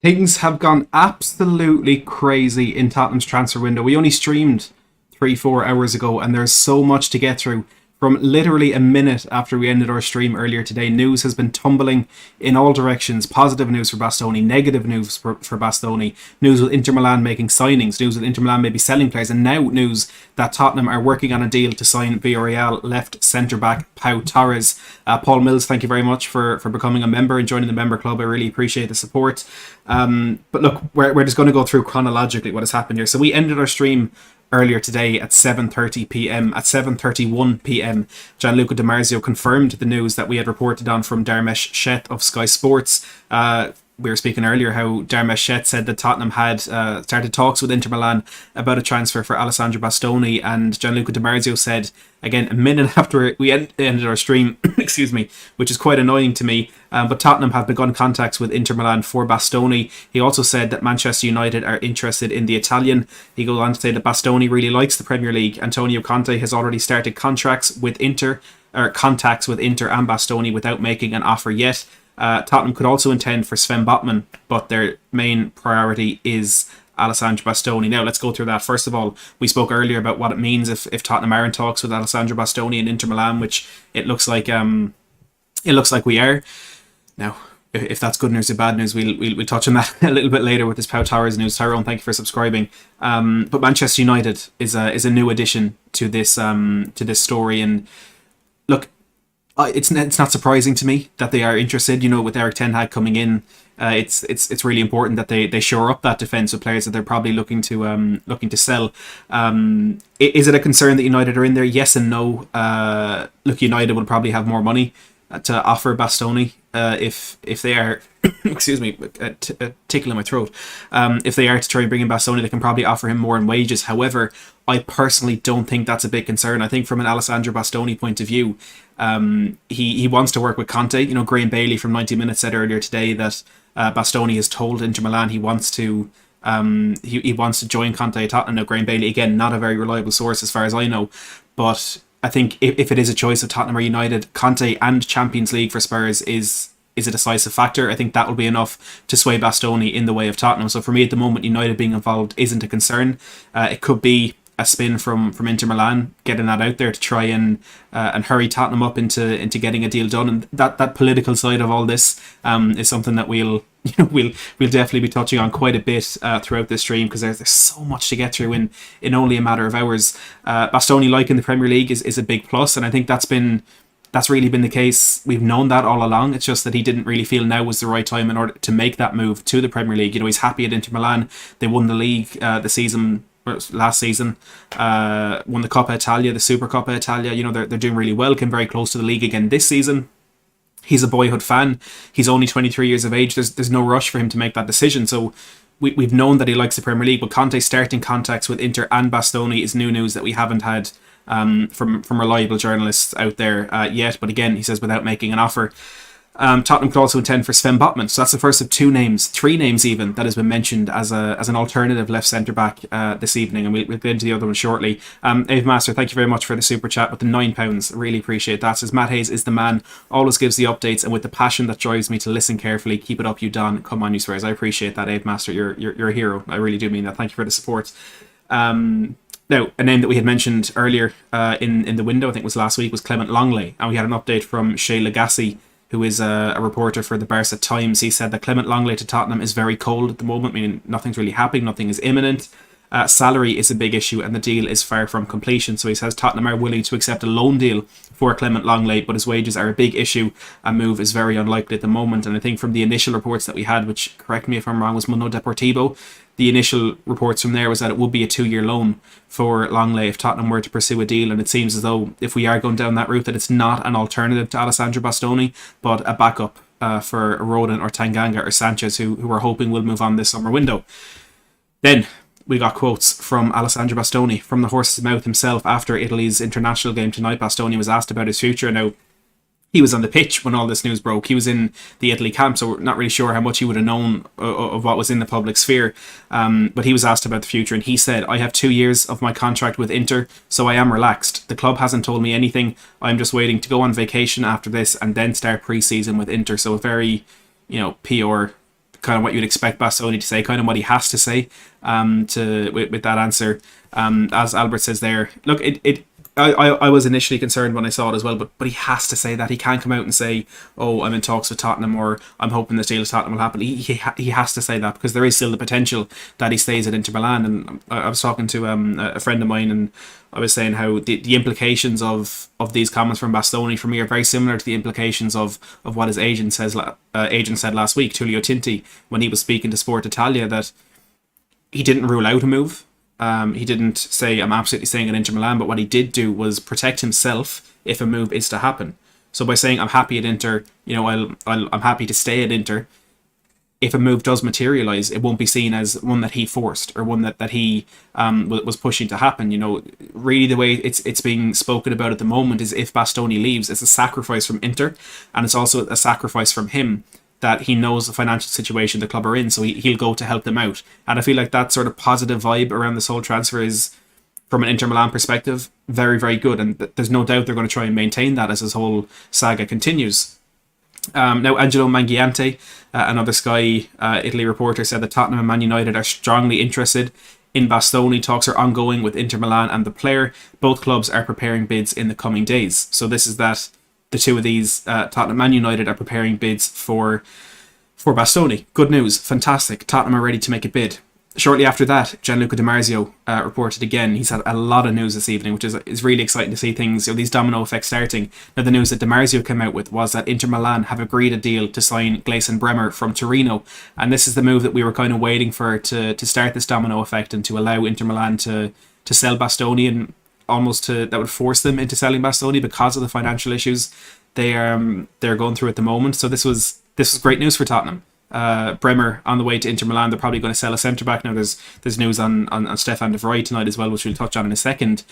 Things have gone absolutely crazy in Tottenham's transfer window. We only streamed 3, 4 hours ago, and there's so much to get through. From literally a minute after we ended our stream earlier today, news has been tumbling in all directions. Positive news for Bastoni, negative news for Bastoni, news with Inter Milan making signings, news with Inter Milan maybe selling players, and now news that Tottenham are working on a deal to sign Villarreal left centre-back Pau Torres. Paul Mills, thank you very much for becoming a member and joining the member club. I really appreciate the support. But look, we're just going to go through chronologically what has happened here. So we ended our stream earlier today at 7:30 p.m. At 7:31 p.m, Gianluca Di Marzio confirmed the news that we had reported on from Dermesh Shet of Sky Sports. We were speaking earlier how Dermesh Shet said that Tottenham had started talks with Inter Milan about a transfer for Alessandro Bastoni, and Gianluca Di Marzio said, again, a minute after we ended our stream, excuse me, which is quite annoying to me, but Tottenham have begun contacts with Inter Milan for Bastoni. He also said that Manchester United are interested in the Italian. He goes on to say that Bastoni really likes the Premier League. Antonio Conte has already started contacts with Inter and Bastoni without making an offer yet. Tottenham could also intend for Sven Botman, but their main priority is Alessandro Bastoni. Now, let's go through that. First of all, we spoke earlier about what it means if Tottenham are in talks with Alessandro Bastoni and Inter Milan, which it looks like we are. Now, if that's good news or bad news, we'll touch on that a little bit later with this Pau Torres news. Tyrone, thank you for subscribing. But Manchester United is a new addition to this story, and look, it's not surprising to me that they are interested. You know, with Eric Ten Hag coming in, it's really important that they shore up that defence with players that they're probably looking to sell. Is it a concern that United are in there? Yes and no. Look, United will probably have more money to offer Bastoni if they are excuse me, a tickle in my throat. If they are to try and bring in Bastoni, they can probably offer him more in wages. However, I personally don't think that's a big concern. I think from an Alessandro Bastoni point of view, he wants to work with Conte. You know, Graham Bailey from 90 Minutes said earlier today that Bastoni has told Inter Milan he wants to he wants to join Conte at Tottenham. Now, Graham Bailey, again, not a very reliable source as far as I know, but I think if it is a choice of Tottenham or United, Conte and Champions League for Spurs is a decisive factor. I think that will be enough to sway Bastoni in the way of Tottenham. So for me at the moment, United being involved isn't a concern. It could be a spin from Inter Milan, getting that out there to try and hurry Tottenham up into getting a deal done. And that political side of all this is something that we'll definitely be touching on quite a bit throughout this stream, because there's so much to get through in only a matter of hours. Bastoni liking the Premier League is a big plus, and I think that's really been the case. We've known that all along. It's just that he didn't really feel now was the right time in order to make that move to the Premier League. You know, he's happy at Inter Milan. They won the league last season, won the Coppa Italia, the Super Coppa Italia. You know, they're doing really well, came very close to the league again this season. He's a boyhood fan. He's only 23 years of age. There's no rush for him to make that decision. So we've known that he likes the Premier League, but Conte starting contacts with Inter and Bastoni is new news that we haven't had from reliable journalists out there yet. But again, he says without making an offer. Tottenham could also intend for Sven Botman. So that's the first of three names even, that has been mentioned as an alternative left centre-back this evening. And we'll get into the other one shortly. Ave Master, thank you very much for the super chat with the £9. Really appreciate that. Says Matt Hayes is the man, always gives the updates, and with the passion that drives me to listen carefully. Keep it up, you Don. Come on, you Spurs. I appreciate that, Ave Master. You're a hero. I really do mean that. Thank you for the support. Now, a name that we had mentioned earlier in the window, I think it was last week, was Clement Longley. And we had an update from Shay Legacy, who is a reporter for the Barca Times. He said that Clement Longley to Tottenham is very cold at the moment, meaning nothing's really happening, nothing is imminent. Salary is a big issue and the deal is far from completion. So he says Tottenham are willing to accept a loan deal for Clement Longley, but his wages are a big issue. A move is very unlikely at the moment. And I think from the initial reports that we had, which, correct me if I'm wrong, was Mundo Deportivo, the initial reports from there was that it would be a 2-year loan for Longley if Tottenham were to pursue a deal. And it seems as though if we are going down that route, that it's not an alternative to Alessandro Bastoni, but a backup for Rodon or Tanganga or Sanchez, who we're hoping will move on this summer window. Then we got quotes from Alessandro Bastoni from the horse's mouth himself after Italy's international game tonight. Bastoni was asked about his future. Now, he was on the pitch when all this news broke. He was in the Italy camp, so we're not really sure how much he would have known of what was in the public sphere. But he was asked about the future, and he said, I have 2 years of my contract with Inter, so I am relaxed. The club hasn't told me anything. I'm just waiting to go on vacation after this and then start pre-season with Inter. So a very, PR kind of what you'd expect Bastoni to say, kind of what he has to say with that answer. As Albert says there, look, I was initially concerned when I saw it as well, but he has to say that. He can't come out and say, "Oh, I'm in talks with Tottenham," or "I'm hoping this deal with Tottenham will happen." He has to say that, because there is still the potential that he stays at Inter Milan. And I was talking to a friend of mine, and I was saying how the implications of these comments from Bastoni for me are very similar to the implications of what his agent said last week, Tullio Tinti, when he was speaking to Sport Italia, that he didn't rule out a move. He didn't say, "I'm absolutely staying at Inter Milan," but what he did do was protect himself if a move is to happen. So by saying, "I'm happy at Inter," I'm happy to stay at Inter. If a move does materialise, it won't be seen as one that he forced or one that he was pushing to happen. Really the way it's being spoken about at the moment is, if Bastoni leaves, it's a sacrifice from Inter, and it's also a sacrifice from him, that he knows the financial situation the club are in, so he'll go to help them out. And I feel like that sort of positive vibe around this whole transfer is, from an Inter Milan perspective, very, very good. And there's no doubt they're going to try and maintain that as this whole saga continues. Now, Angelo Mangiante, another Sky Italy reporter, said that Tottenham and Man United are strongly interested in Bastoni. Talks are ongoing with Inter Milan and the player. Both clubs are preparing bids in the coming days. So this is that the two of these, Tottenham and Man United, are preparing bids for Bastoni. Good news. Fantastic. Tottenham are ready to make a bid. Shortly after that, Gianluca Di Marzio reported again. He's had a lot of news this evening, which is really exciting to see things, these domino effects starting. Now, the news that Di Marzio came out with was that Inter Milan have agreed a deal to sign Gleison Bremer from Torino. And this is the move that we were kind of waiting for to start this domino effect and to allow Inter Milan to sell Bastoni, and that would force them into selling Bastoni because of the financial issues they're going through at the moment. So this was great news for Tottenham. Bremer on the way to Inter Milan. They're probably going to sell a centre back now. There's news on Stefan de Vrij tonight as well, which we'll touch on in a second.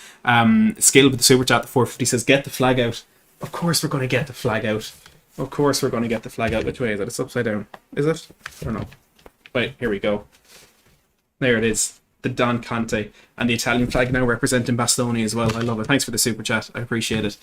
Skill with the super chat, the 450, says, "Get the flag out." Of course we're going to get the flag out. Of course we're going to get the flag out. Which way is it? It's upside down. Is it? I don't know. Wait, here we go. There it is. The Don Conte and the Italian flag now representing Bastoni as well. I love it. Thanks for the super chat. I appreciate it.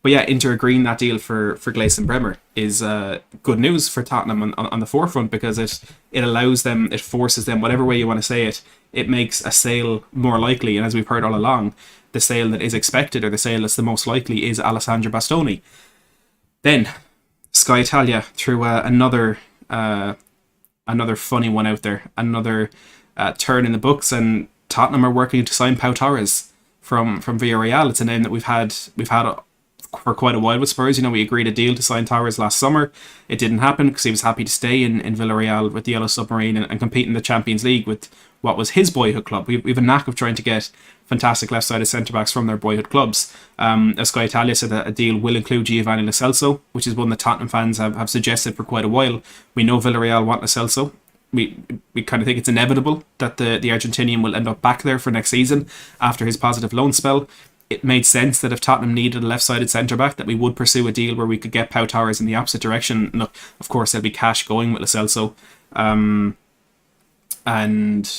But yeah, Inter agreeing that deal for Gleison Bremer is good news for Tottenham on the forefront, because it allows them, it forces them, whatever way you want to say it, it makes a sale more likely. And as we've heard all along, the sale that is expected, or the sale that's the most likely, is Alessandro Bastoni. Then Sky Italia threw another funny one out there, another turn in the books, and Tottenham are working to sign Pau Torres from Villarreal. It's a name that we've had for quite a while with Spurs. We agreed a deal to sign Torres last summer. It didn't happen because he was happy to stay in Villarreal with the Yellow Submarine and compete in the Champions League with what was his boyhood club. We have a knack of trying to get fantastic left-sided centre-backs from their boyhood clubs. As Sky Italia said, that a deal will include Giovanni Lo Celso, which is one that Tottenham fans have suggested for quite a while. We know Villarreal want Lo Celso. We kind of think it's inevitable that the Argentinian will end up back there for next season after his positive loan spell. It made sense that if Tottenham needed a left-sided centre-back, that we would pursue a deal where we could get Pau Torres in the opposite direction. Look, of course, there'll be cash going with Lo Celso. And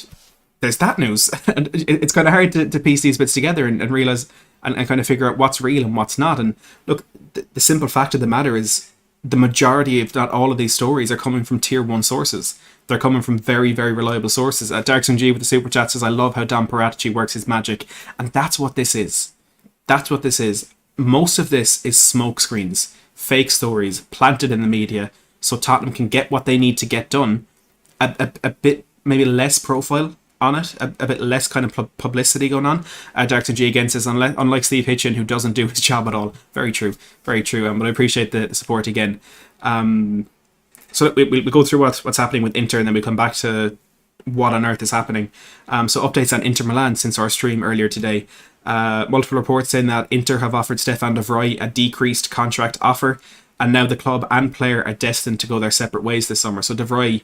there's that news. And it's kind of hard to piece these bits together and realise and kind of figure out what's real and what's not. And look, the simple fact of the matter is the majority, if not all of these stories, are coming from tier 1 sources. They're coming from very, very reliable sources. Darkson G with the super chat says, "I love how Don Paratici works his magic." And that's what this is. That's what this is. Most of this is smoke screens, fake stories planted in the media so Tottenham can get what they need to get done. A bit maybe less profile on it, a bit less kind of publicity going on. Darkson G again says, unlike Steve Hitchen, who doesn't do his job at all. Very true, very true. But I appreciate the support again. So we'll go through what's happening with Inter, and then we'll come back to what on earth is happening. So updates on Inter Milan since our stream earlier today. Multiple reports saying that Inter have offered Stefan de Vrij a decreased contract offer, and now the club and player are destined to go their separate ways this summer. So de Vrij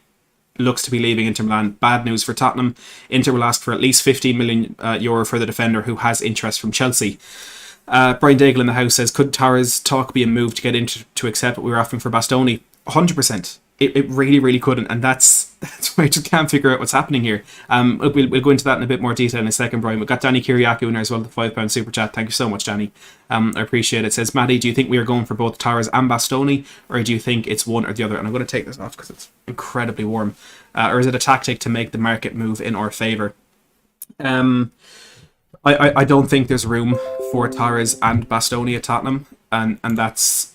looks to be leaving Inter Milan. Bad news for Tottenham. Inter will ask for at least €15 million for the defender, who has interest from Chelsea. Brian Daigle in the house says, could Torres talk be a move to get Inter to accept what we were offering for Bastoni? 100%. It really, really couldn't, and that's why I just can't figure out what's happening here. We'll go into that in a bit more detail in a second, Brian. We've got Danny Kiriakou in there as well, the £5 super chat. Thank you so much, Danny. I appreciate it. It says, Maddie, do you think we are going for both Torres and Bastoni, or do you think it's one or the other? And I'm going to take this off because it's incredibly warm. Or is it a tactic to make the market move in our favour? I don't think there's room for Torres and Bastoni at Tottenham, and that's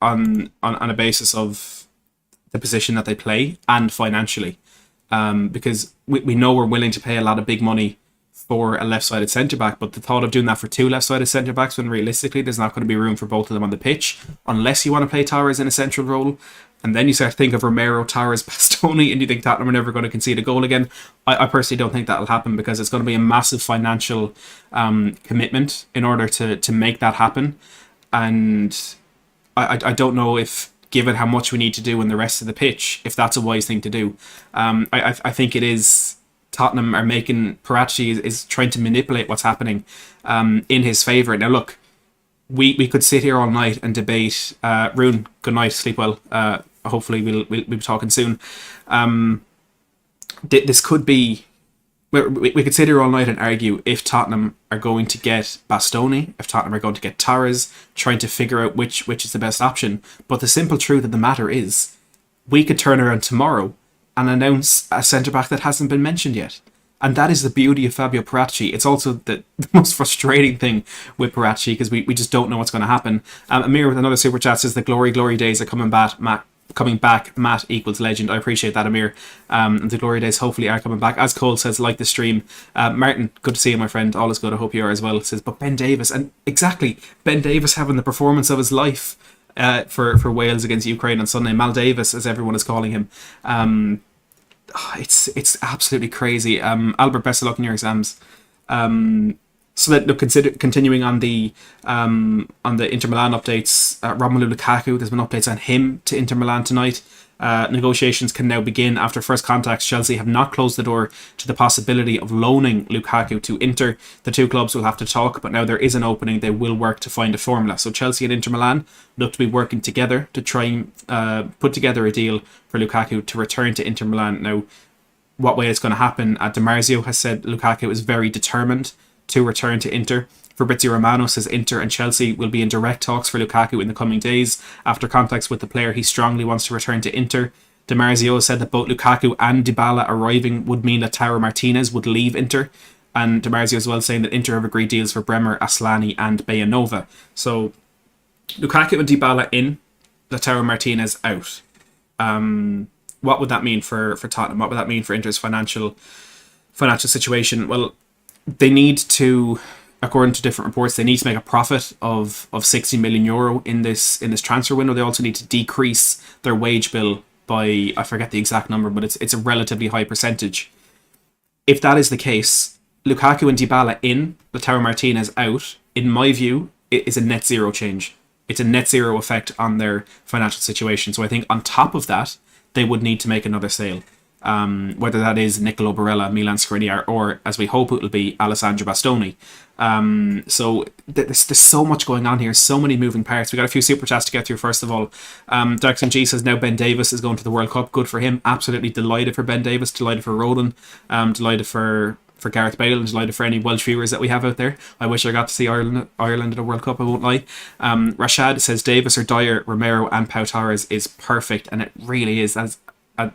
on a basis of the position that they play and financially, because we know we're willing to pay a lot of big money for a left-sided centre-back, but the thought of doing that for two left-sided centre-backs, when realistically there's not going to be room for both of them on the pitch unless you want to play Torres in a central role, and then you start to think of Romero, Torres, Bastoni, and you think Tottenham are never going to concede a goal again. I personally don't think that'll happen, because it's going to be a massive financial commitment in order to make that happen, and I don't know if, given how much we need to do in the rest of the pitch, if that's a wise thing to do. I think it is. Tottenham are making, Paratici is trying to manipulate what's happening in his favour. Now look, we could sit here all night and debate. Rune, good night, sleep well. Hopefully we'll be talking soon. This could be, we could sit here all night and argue if Tottenham are going to get Bastoni, if Tottenham are going to get Torres, trying to figure out which is the best option. But the simple truth of the matter is, we could turn around tomorrow and announce a centre-back that hasn't been mentioned yet. And that is the beauty of Fabio Paratici. It's also the most frustrating thing with Paratici, because we just don't know what's going to happen. Amir with another super chat says the glory days are coming back. Matt equals legend. I appreciate that, Amir. The glory days hopefully are coming back. As Cole says, like the stream. Martin, good to see you, my friend. All is good. I hope you are as well. Says, but Ben Davies, and exactly, Ben Davies having the performance of his life for Wales against Ukraine on Sunday. Mal Davis, as everyone is calling him. It's absolutely crazy. Albert, best of luck in your exams. So that, look, continuing on the Inter Milan updates, Romelu Lukaku, there's been updates on him to Inter Milan tonight. Negotiations can now begin after first contacts. Chelsea have not closed the door to the possibility of loaning Lukaku to Inter. The two clubs will have to talk, but now there is an opening. They will work to find a formula. So Chelsea and Inter Milan look to be working together to try and put together a deal for Lukaku to return to Inter Milan. Now, what way it's going to happen? Di Marzio has said Lukaku is very determined to return to Inter. Fabrizio Romano says Inter and Chelsea will be in direct talks for Lukaku in the coming days. After contacts with the player, he strongly wants to return to Inter. Di Marzio said that both Lukaku and Dybala arriving would mean that Tauro Martinez would leave Inter. And Di Marzio as well saying that Inter have agreed deals for Bremer, Aslani and Bayanova. So Lukaku and Dybala in, Lautaro Martinez out. What would that mean for Tottenham? What would that mean for Inter's financial situation? Well, they need to, according to different reports, they need to make a profit of €60 million in this transfer window. They also need to decrease their wage bill by, I forget the exact number, but it's a relatively high percentage. If that is the case, Lukaku and Dybala in, Lautaro Martinez out, in my view, it is a net zero change. It's a net zero effect on their financial situation. So I think on top of that, they would need to make another sale. Whether that is Nicolo Barella, Milan Skriniar, or as we hope it will be Alessandro Bastoni. So there's so much going on here, so many moving parts. We got a few super chats to get through. First of all, Darkson G says now Ben Davies is going to the World Cup. Good for him. Absolutely delighted for Ben Davies. Delighted for Roland. Delighted for Gareth Bale, and delighted for any Welsh viewers that we have out there. I wish I got to see Ireland at a World Cup, I won't lie. Rashad says Davis or Dyer, Romero and Pau Torres is perfect, and it really is. That's a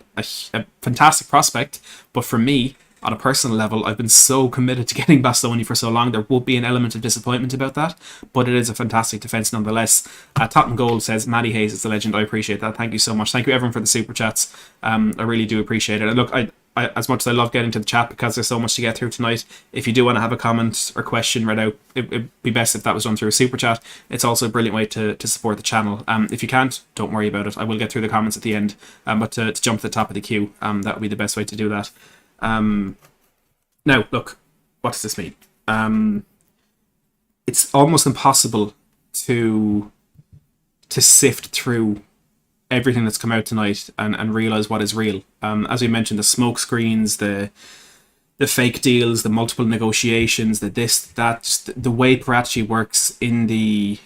fantastic prospect, but for me, on a personal level, I've been so committed to getting Bastoni for so long, there would be an element of disappointment about that, but it is a fantastic defence nonetheless. Tottenham Gold says Matty Hayes is the legend. I appreciate that. Thank you so much. Thank you everyone for the super chats. I really do appreciate it. And look, I as much as I love getting to the chat, because there's so much to get through tonight, if you do want to have a comment or question read out, it'd be best if that was done through a super chat. It's also a brilliant way to support the channel. If you can't, don't worry about it. I will get through the comments at the end, but to jump to the top of the queue, that would be the best way to do that. Now, look, what does this mean? It's almost impossible to sift through everything that's come out tonight and realise what is real. As we mentioned, the smoke screens, the fake deals, the multiple negotiations, the way Paratici works in the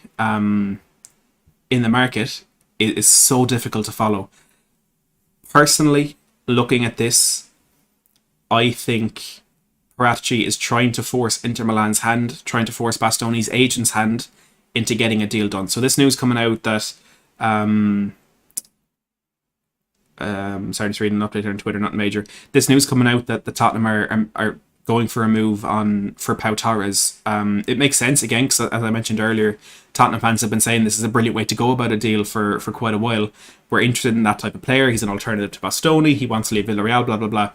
market is so difficult to follow. Personally, looking at this, I think Paratici is trying to force Inter Milan's hand, trying to force Bastoni's agent's hand into getting a deal done. So this news coming out that sorry, just reading an update on Twitter, nothing major. This news coming out that the Tottenham are going for a move for Pau Torres. It makes sense again, because as I mentioned earlier, Tottenham fans have been saying this is a brilliant way to go about a deal for quite a while. We're interested in that type of player. He's an alternative to Bastoni. He wants to leave Villarreal, blah, blah, blah.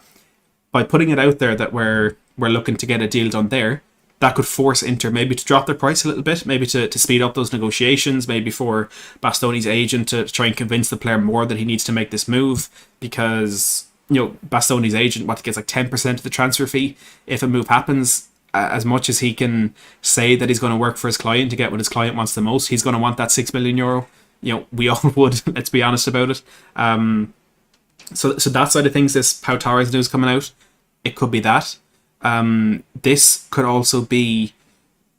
By putting it out there that we're looking to get a deal done there, that could force Inter maybe to drop their price a little bit, maybe to speed up those negotiations, maybe for Bastoni's agent to try and convince the player more that he needs to make this move, because, you know, Bastoni's agent gets like 10% of the transfer fee if a move happens. As much as he can say that he's going to work for his client to get what his client wants the most, he's going to want that €6 million. You know, we all would, let's be honest about it. So that side of things, this Pau Torres news coming out, it could be that. This could also be,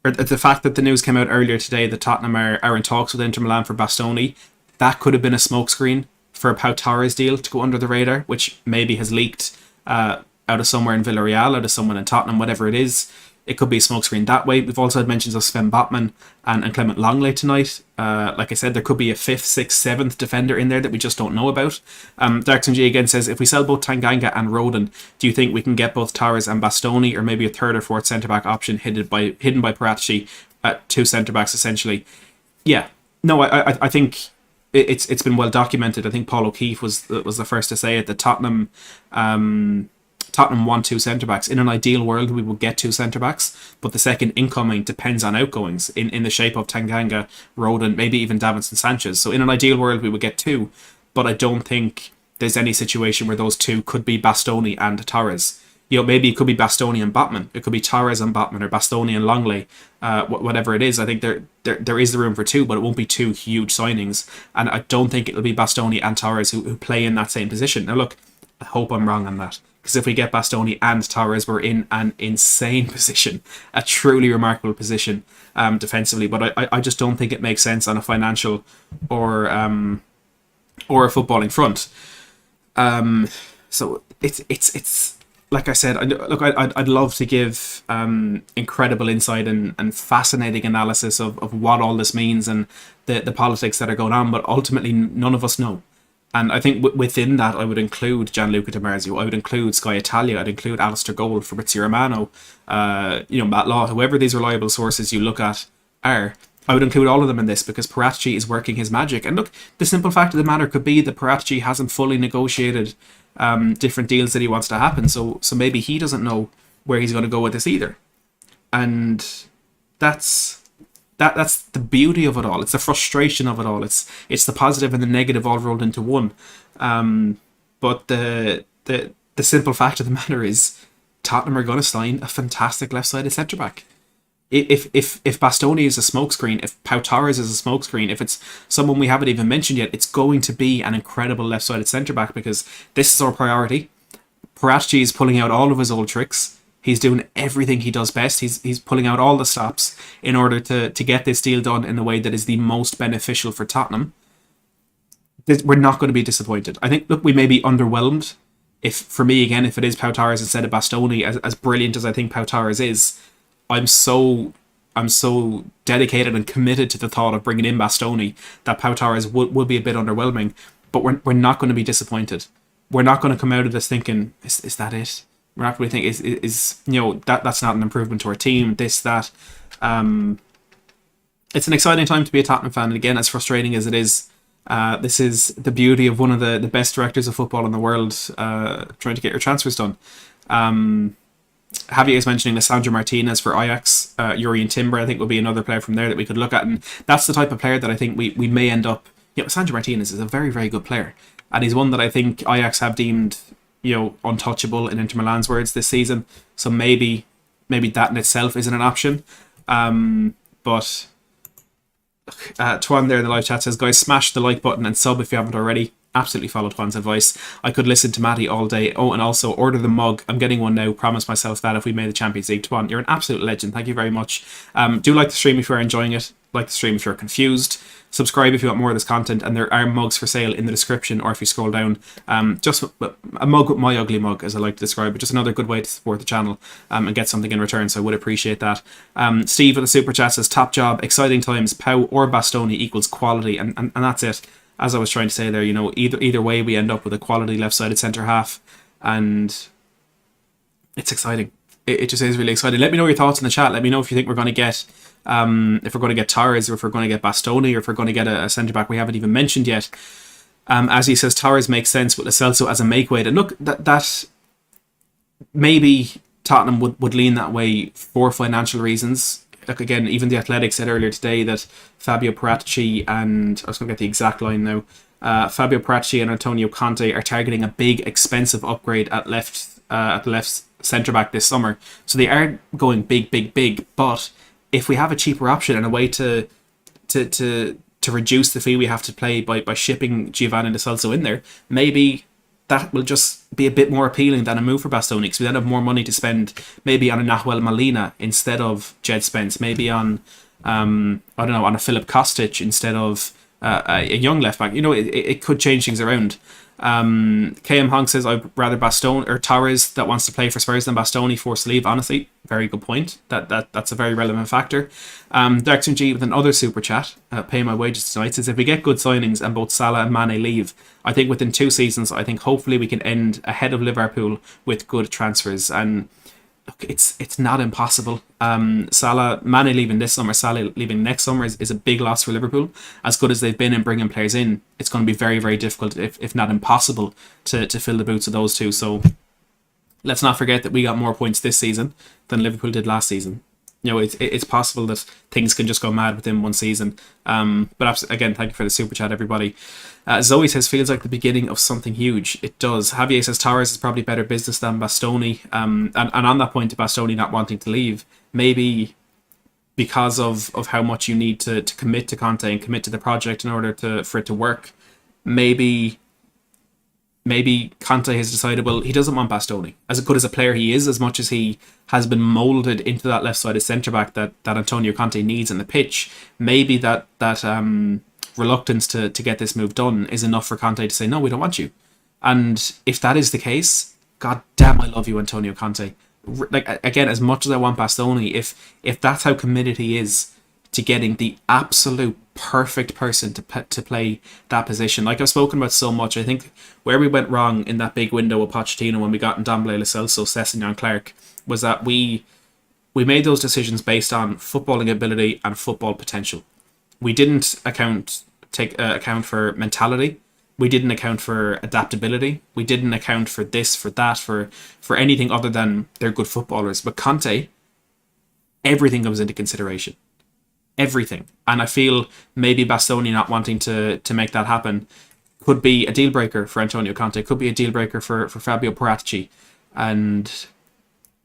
or the fact that the news came out earlier today that Tottenham are in talks with Inter Milan for Bastoni, that could have been a smokescreen for a Pau Torres deal to go under the radar, which maybe has leaked out of somewhere in Villarreal, out of someone in Tottenham, whatever it is. It could be a smokescreen that way. We've also had mentions of Sven Botman and Clement Longley tonight. Like I said, there could be a 5th, 6th, 7th defender in there that we just don't know about. Darkson G again says, if we sell both Tanganga and Rodon, do you think we can get both Torres and Bastoni, or maybe a 3rd or 4th centre-back option hidden by Paratici at 2 centre-backs essentially? Yeah. No, I think it's been well documented. I think Paul O'Keefe was the first to say it, that Tottenham want 2 centre-backs. In an ideal world, we would get 2 centre-backs, but the second incoming depends on outgoings in the shape of Tanganga, Rodon, maybe even Davinson Sanchez. So in an ideal world, we would get 2, but I don't think there's any situation where those 2 could be Bastoni and Torres. You know, maybe it could be Bastoni and Botman. It could be Torres and Botman, or Bastoni and Longley, whatever it is. I think there is the room for 2, but it won't be 2 huge signings. And I don't think it'll be Bastoni and Torres who play in that same position. Now look, I hope I'm wrong on that, because if we get Bastoni and Torres, we're in an insane position, a truly remarkable position defensively. But I just don't think it makes sense on a financial or a footballing front. So it's like I said, I'd love to give incredible insight and fascinating analysis of what all this means and the politics that are going on, but ultimately none of us know. And I think within that, I would include Gianluca Di Marzio, I would include Sky Italia, I'd include Alistair Gold, Fabrizio Romano, Matt Law, whoever these reliable sources you look at are. I would include all of them in this, because Paratici is working his magic. And look, the simple fact of the matter could be that Paratici hasn't fully negotiated different deals that he wants to happen. So maybe he doesn't know where he's going to go with this either. And that's the beauty of it all. It's the frustration of it all. It's the positive and the negative all rolled into one. But the simple fact of the matter is Tottenham are going to sign a fantastic left-sided centre-back. If Bastoni is a smokescreen, if Pau Torres is a smokescreen, if it's someone we haven't even mentioned yet, it's going to be an incredible left-sided centre-back, because this is our priority. Paratici is pulling out all of his old tricks. He's doing everything he does best. He's pulling out all the stops in order to get this deal done in the way that is the most beneficial for Tottenham. We're not going to be disappointed. I think, look, we may be underwhelmed if it is Pau Torres instead of Bastoni. As brilliant as I think Pau Torres is, I'm so dedicated and committed to the thought of bringing in Bastoni that Pau Torres would be a bit underwhelming. But we're not going to be disappointed. We're not going to come out of this thinking, is that it? We're not going to think that's not an improvement to our team. It's an exciting time to be a Tottenham fan, and again, as frustrating as it is, this is the beauty of one of the best directors of football in the world trying to get your transfers done. Javier is mentioning Alessandro Martinez for Ajax. Jurrien Timber, I think, will be another player from there that we could look at, and that's the type of player that I think we may end up. Alessandro Martinez is a very, very good player, and he's one that I think Ajax have deemed untouchable in Inter Milan's words this season. So maybe that in itself isn't an option. But Tuan there in the live chat says, guys, smash the like button and sub if you haven't already. Absolutely followed Juan's advice. I could listen to Matty all day. Oh, and also order the mug. I'm getting one now. Promise myself that if we made the Champions League. Juan, you're an absolute legend. Thank you very much. Do like the stream if you're enjoying it. Like the stream if you're confused. Subscribe if you want more of this content, and there are mugs for sale in the description, or if you scroll down, just a mug with my ugly mug, as I like to describe it. Just another good way to support the channel and get something in return, so I would appreciate that. Steve with the super chat says, top job, exciting times, Pau or Bastoni equals quality, and that's it. As I was trying to say there, either way we end up with a quality left-sided centre-half, and it's exciting. It just is really exciting. Let me know your thoughts in the chat. Let me know if you think we're going to get if we're going to get Torres, or if we're going to get Bastoni, or if we're going to get a centre-back we haven't even mentioned yet. As he says, Torres makes sense with Lo Celso as a make-weight. And look, that maybe Tottenham would lean that way for financial reasons. Like, again, even the Athletic said earlier today that Fabio Paratici and... I was going to get the exact line now. Fabio Paratici and Antonio Conte are targeting a big, expensive upgrade at the left centre-back this summer. So they are going big, but if we have a cheaper option and a way to reduce the fee we have to pay by shipping Giovanni Lo Celso in there, maybe that will just be a bit more appealing than a move for Bastoni, because we then have more money to spend maybe on a Nahuel Molina instead of Djed Spence, maybe on on a Philip Kostic instead of a young left back. It could change things around. KM Honk says, I'd rather Bastoni or Torres that wants to play for Spurs than Bastoni forced to leave. Honestly, very good point. That's a very relevant factor. Darkson G with another super chat, pay my wages tonight, says, if we get good signings and both Salah and Mane leave, I think within 2 seasons, I think hopefully we can end ahead of Liverpool with good transfers. And look, it's not impossible. Mane leaving this summer, Salah leaving next summer is a big loss for Liverpool. As good as they've been in bringing players in, it's going to be very, very difficult, if not impossible, to fill the boots of those two. So let's not forget that we got more points this season than Liverpool did last season. It's possible that things can just go mad within 1 season. But again, thank you for the super chat, everybody. Zoe says, feels like the beginning of something huge. It does. Javier says, Torres is probably better business than Bastoni. And on that point, to Bastoni not wanting to leave, maybe because of how much you need to commit to Conte and commit to the project in order for it to work, maybe Conte has decided, well, he doesn't want Bastoni. As good as a player he is, as much as he has been moulded into that left-sided centre-back that Antonio Conte needs in the pitch, maybe that reluctance to get this move done is enough for Conte to say, no, we don't want you. And if that is the case, god damn, I love you, Antonio Conte. Like, again, as much as I want Bastoni, if that's how committed he is to getting the absolute perfect person to play that position. Like I've spoken about so much, I think where we went wrong in that big window with Pochettino when we got Ndombele, Lo Celso, Sessegnon, Clark, was that we made those decisions based on footballing ability and football potential. We didn't account for mentality. We didn't account for adaptability. We didn't account for this, for that, for anything other than they're good footballers. But Conte, everything comes into consideration. Everything. And I feel maybe Bastoni not wanting to make that happen could be a deal breaker for Antonio Conte, could be a deal breaker for Fabio Paratici. And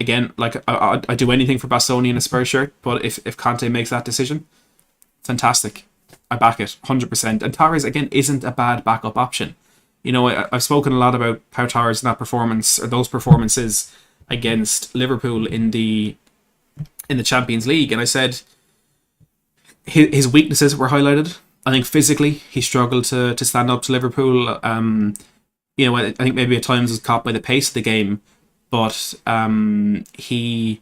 again, like I'd do anything for Bastoni in a Spurs shirt, but if Conte makes that decision, fantastic. I back it 100%. And Torres, again, isn't a bad backup option. I've spoken a lot about Pau Torres and that performance, or those performances against Liverpool in the Champions League, and I said his weaknesses were highlighted. I think physically he struggled to stand up to Liverpool. I think maybe at times was caught by the pace of the game, but he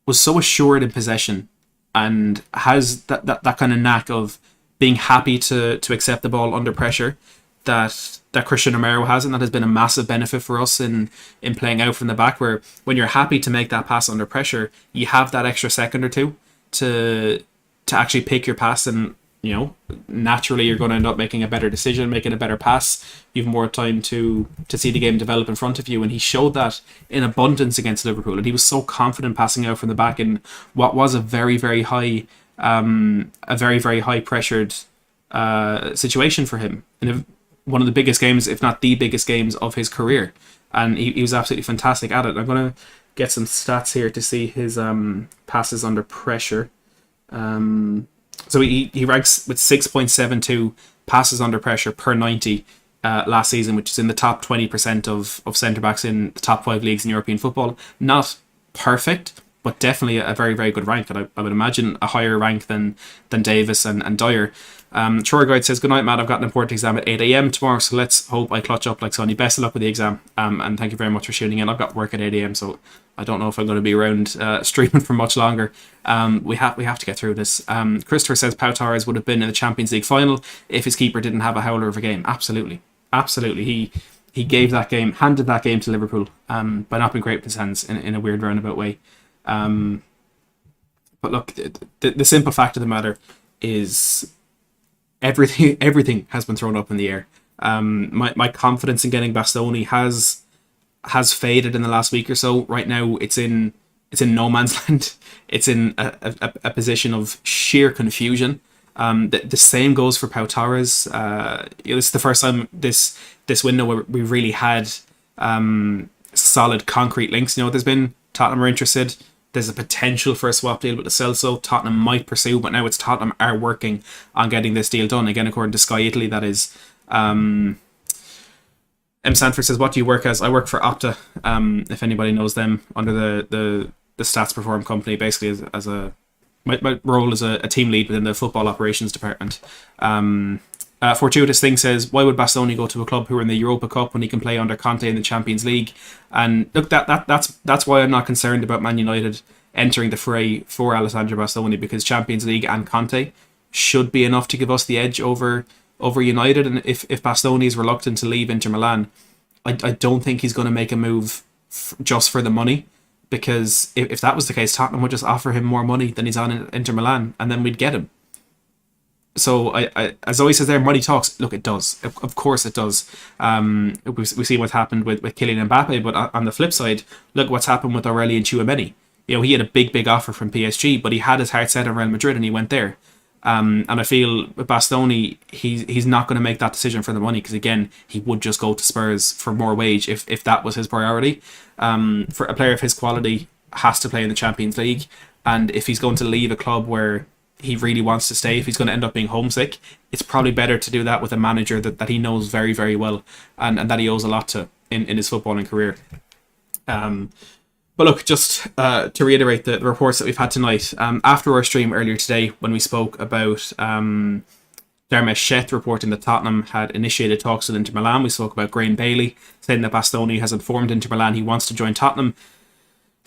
was so assured in possession and has that kind of knack of being happy to accept the ball under pressure that Christian Romero has, and that has been a massive benefit for us in playing out from the back, where when you're happy to make that pass under pressure, you have that extra second or two to actually pick your pass, and naturally you're going to end up making a better decision, making a better pass. You have more time to see the game develop in front of you, and he showed that in abundance against Liverpool, and he was so confident passing out from the back in what was a very, very high pressured situation for him, and one of the biggest games, if not the biggest games of his career, and he was absolutely fantastic at it. I'm going to get some stats here to see his passes under pressure. So he ranks with 6.72 passes under pressure per 90 last season, which is in the top 20% of centre-backs in the top 5 leagues in European football. Not perfect, but definitely a very, very good rank. And I would imagine a higher rank than Davis and Dyer. Troy Guide says, good night, Matt. I've got an important exam at 8 a.m. tomorrow, so let's hope I clutch up like Sonny. Best of luck with the exam. And thank you very much for tuning in. I've got work at 8 a.m, so I don't know if I'm going to be around streaming for much longer. We have to get through this. Christopher says Pau Torres would have been in the Champions League final if his keeper didn't have a howler of a game. Absolutely. He gave that game, handed that game to Liverpool by not being great with his hands in a weird roundabout way. But look, the simple fact of the matter is everything has been thrown up in the air. My confidence in getting Bastoni has faded in the last week or so. Right now, it's in no man's land. It's in a position of sheer confusion. The same goes for Pau Torres. This is the first time this window where we really had solid concrete links. There's been Tottenham are interested. There's a potential for a swap deal with the Celso. Tottenham might pursue, but now it's Tottenham are working on getting this deal done. Again, according to Sky Italy, that is. M. Sanford says, what do you work as? I work for Opta, if anybody knows them, under the Stats Perform company, basically as my role is a team lead within the football operations department. Fortuitous Thing says, why would Bastoni go to a club who are in the Europa Cup when he can play under Conte in the Champions League? And look, that's why I'm not concerned about Man United entering the fray for Alessandro Bastoni, because Champions League and Conte should be enough to give us the edge over United. And if Bastoni is reluctant to leave Inter Milan, I don't think he's going to make a move just for the money, because if that was the case, Tottenham would just offer him more money than he's on in Inter Milan, and then we'd get him. So I as always says there, money talks. Look, it does. Of course it does. We see what's happened with Kylian Mbappe, but on the flip side, look what's happened with Aurelien Tchouameni. He had a big offer from PSG, but he had his heart set on Real Madrid and he went there. And I feel with Bastoni, he's not going to make that decision for the money, because again, he would just go to Spurs for more wage if that was his priority. For a player of his quality, has to play in the Champions League, and if he's going to leave a club where he really wants to stay, if he's going to end up being homesick, it's probably better to do that with a manager that he knows very, very well and that he owes a lot to in his footballing career. But look, just to reiterate the reports that we've had tonight, after our stream earlier today, when we spoke about Dermot Sheth reporting that Tottenham had initiated talks with Inter Milan, we spoke about Graham Bailey saying that Bastoni has informed Inter Milan he wants to join Tottenham.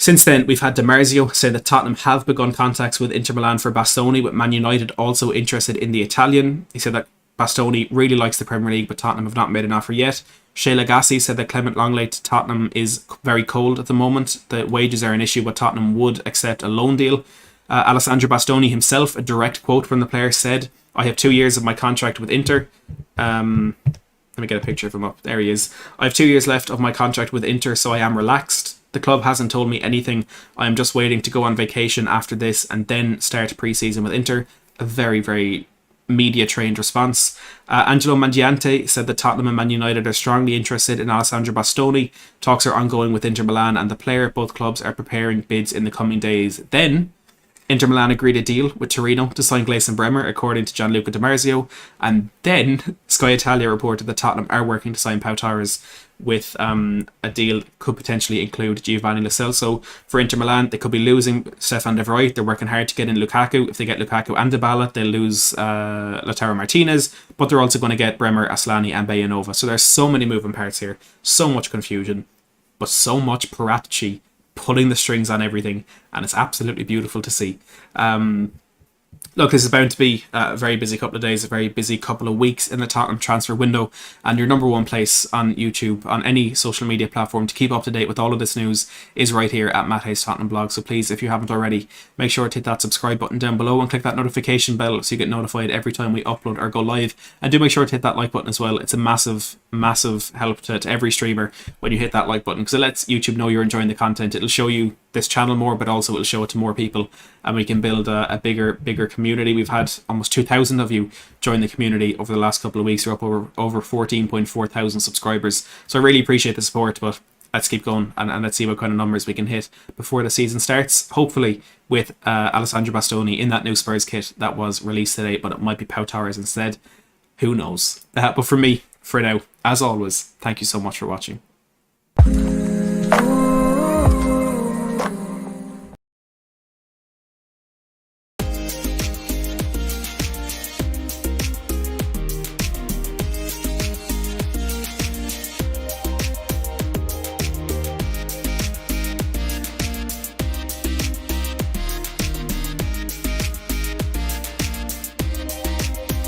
Since then, we've had Di Marzio say that Tottenham have begun contacts with Inter Milan for Bastoni, with Man United also interested in the Italian. He said that Bastoni really likes the Premier League, but Tottenham have not made an offer yet. Shea Lagasse said that Clement Longley to Tottenham is very cold at the moment. The wages are an issue, but Tottenham would accept a loan deal. Alessandro Bastoni himself, a direct quote from the player, said, I have 2 years of my contract with Inter. Let me get a picture of him up. There he is. I have 2 years left of my contract with Inter, so I am relaxed. The club hasn't told me anything. I am just waiting to go on vacation after this and then start pre-season with Inter. A very, very media-trained response. Angelo Mangiante said that Tottenham and Man United are strongly interested in Alessandro Bastoni. Talks are ongoing with Inter Milan and the player. Both clubs are preparing bids in the coming days. Then, Inter Milan agreed a deal with Torino to sign Gleison Bremer, according to Gianluca Di Marzio. And then, Sky Italia reported that Tottenham are working to sign Pau Torres, with a deal could potentially include Giovanni Lo Celso. For Inter Milan, they could be losing Stefan de Vrij. They're working hard to get in Lukaku. If they get Lukaku and Dybala, they'll lose Lautaro Martinez, but they're also going to get Bremer, Aslani and Bayanova. So there's so many moving parts here, so much confusion, but so much Paratici pulling the strings on everything, and it's absolutely beautiful to see. Look, this is bound to be a very busy couple of days, a very busy couple of weeks in the Tottenham transfer window, and your number one place on YouTube, on any social media platform to keep up to date with all of this news is right here at Matt Hayes Tottenham Blog. So please, if you haven't already, make sure to hit that subscribe button down below and click that notification bell so you get notified every time we upload or go live. And do make sure to hit that like button as well. It's a massive, massive help to every streamer when you hit that like button, because it lets YouTube know you're enjoying the content. It'll show you this channel more, but also it'll show it to more people, and we can build a bigger community. We've had almost 2,000 of you join the community over the last couple of weeks. We're up over 14.4 thousand subscribers, so I really appreciate the support. But let's keep going and let's see what kind of numbers we can hit before the season starts. Hopefully with Alessandro Bastoni in that new Spurs kit that was released today, but it might be Pau Torres instead. Who knows? But for me, for now, as always, thank you so much for watching.